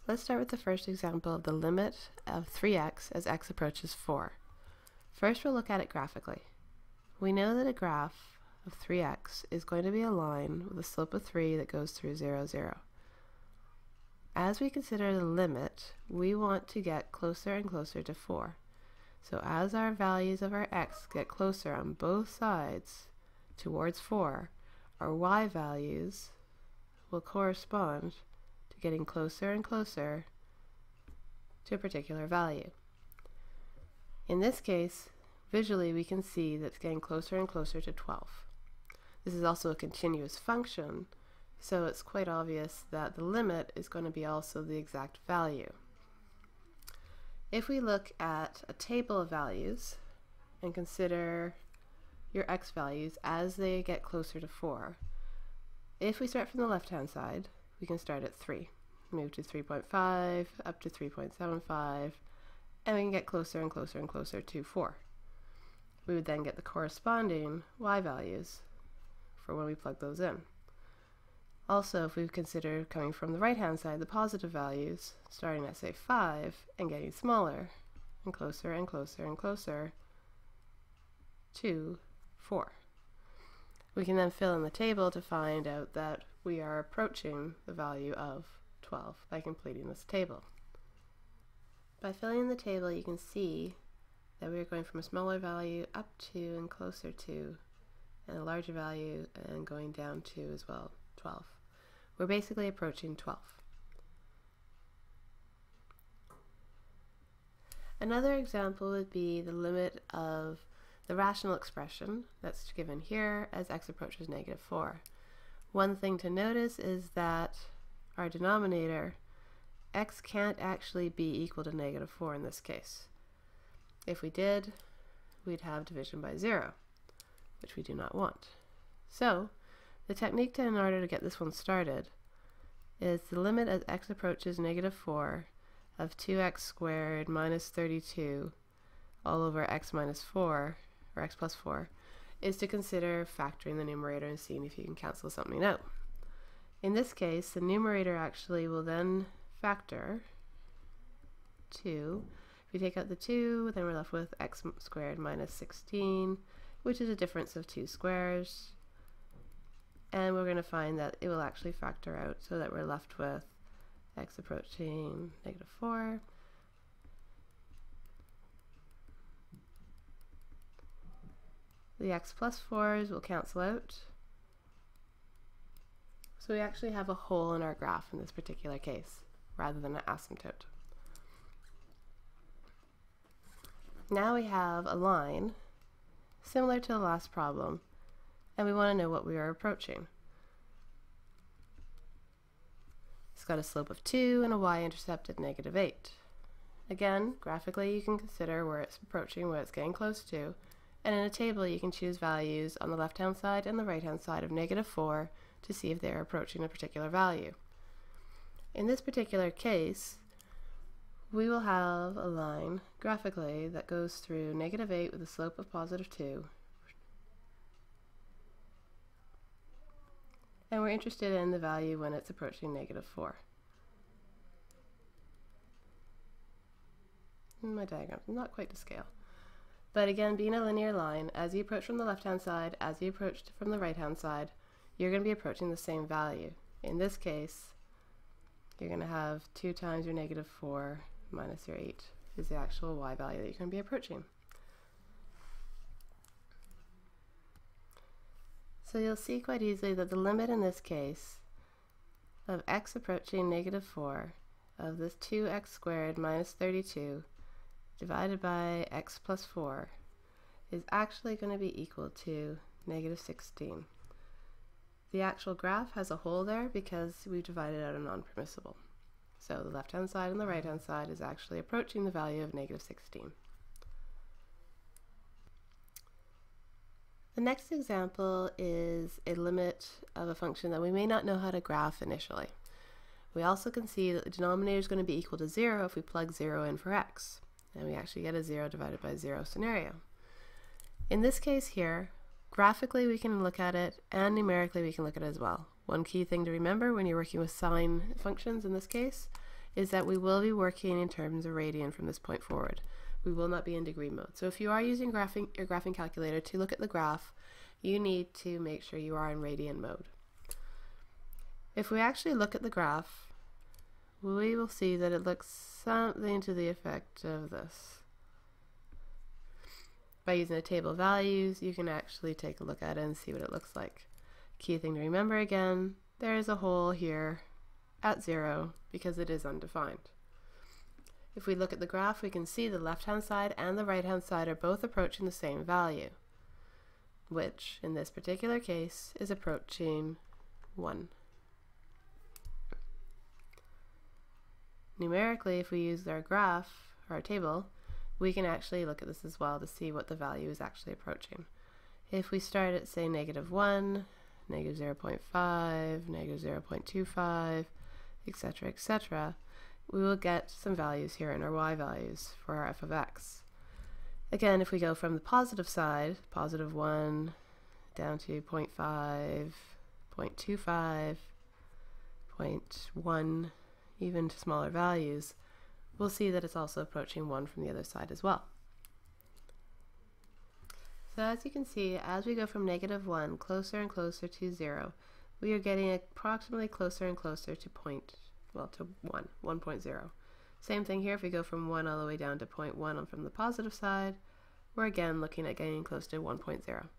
Let's start with the first example of the limit of 3x as x approaches 4. First, we'll look at it graphically. We know that a graph of 3x is going to be a line with a slope of 3 that goes through 0, 0. As we consider the limit, we want to get closer and closer to 4. So as our values of our x get closer on both sides towards 4, our y values will correspond to getting closer and closer to a particular value. In this case, visually we can see that it's getting closer and closer to 12. This is also a continuous function, so it's quite obvious that the limit is going to be also the exact value. If we look at a table of values and consider your x values as they get closer to 4, if we start from the left-hand side, we can start at 3, move to 3.5, up to 3.75, and we can get closer and closer and closer to 4. We would then get the corresponding y values for when we plug those in. Also, if we consider coming from the right-hand side, the positive values, starting at say 5 and getting smaller and closer and closer and closer to 4. We can then fill in the table to find out that we are approaching the value of 12 by completing this table. By filling in the table, you can see that we are going from a smaller value up to and closer to, and a larger value and going down to as well, 12. We're basically approaching 12. Another example would be the limit of the rational expression that's given here as x approaches -4. One thing to notice is that our denominator, x can't actually be equal to -4 in this case. If we did, we'd have division by 0, which we do not want. So the technique in order to get this one started is the limit as x approaches -4 of 2x squared minus 32 all over x minus 4, or x plus 4, is to consider factoring the numerator and seeing if you can cancel something out. In this case, the numerator actually will then factor 2. If we take out the 2, then we're left with x squared minus 16, which is a difference of 2 squares. And we're going to find that it will actually factor out so that we're left with x approaching -4. The x plus 4s will cancel out. So we actually have a hole in our graph in this particular case, rather than an asymptote. Now we have a line similar to the last problem, and we want to know what we are approaching. It's got a slope of 2 and a y-intercept at -8. Again, graphically you can consider where it's approaching, where it's getting close to, and in a table you can choose values on the left-hand side and the right-hand side of -4 to see if they're approaching a particular value. In this particular case, we will have a line graphically that goes through -8 with a slope of +2. And we're interested in the value when it's approaching -4. My diagram is not quite to scale. But again, being a linear line, as you approach from the left-hand side, as you approach from the right-hand side, you're going to be approaching the same value. In this case, you're going to have 2 times your -4 minus your 8 is the actual y value that you're going to be approaching. So you'll see quite easily that the limit in this case of x approaching -4 of this 2x squared minus 32 divided by x plus 4 is actually going to be equal to -16. The actual graph has a hole there because we've divided out a non-permissible. So the left-hand side and the right-hand side is actually approaching the value of -16. The next example is a limit of a function that we may not know how to graph initially. We also can see that the denominator is going to be equal to 0 if we plug 0 in for x, and we actually get a 0 divided by 0 scenario. In this case here, graphically we can look at it, and numerically we can look at it as well. One key thing to remember when you're working with sine functions in this case is that we will be working in terms of radian from this point forward. We will not be in degree mode. So if you are using your graphing calculator to look at the graph, you need to make sure you are in radian mode. If we actually look at the graph, we will see that it looks something to the effect of this. By using a table of values, you can actually take a look at it and see what it looks like. Key thing to remember again, there is a hole here at 0 because it is undefined. If we look at the graph, we can see the left-hand side and the right-hand side are both approaching the same value, which in this particular case is approaching 1. Numerically, if we use our graph, or our table, we can actually look at this as well to see what the value is actually approaching. If we start at, say, -1, -0.5, -0.25, etc., etc., we will get some values here in our y values for our f of x. Again, if we go from the positive side, +1, down to 0.5, 0.25, 0.1, even to smaller values, we'll see that it's also approaching 1 from the other side as well. So as you can see, as we go from -1 closer and closer to 0, we are getting approximately closer and closer to 1.0. Same thing here, if we go from 1 all the way down to 0.1 from the positive side, we're again looking at getting close to 1.0.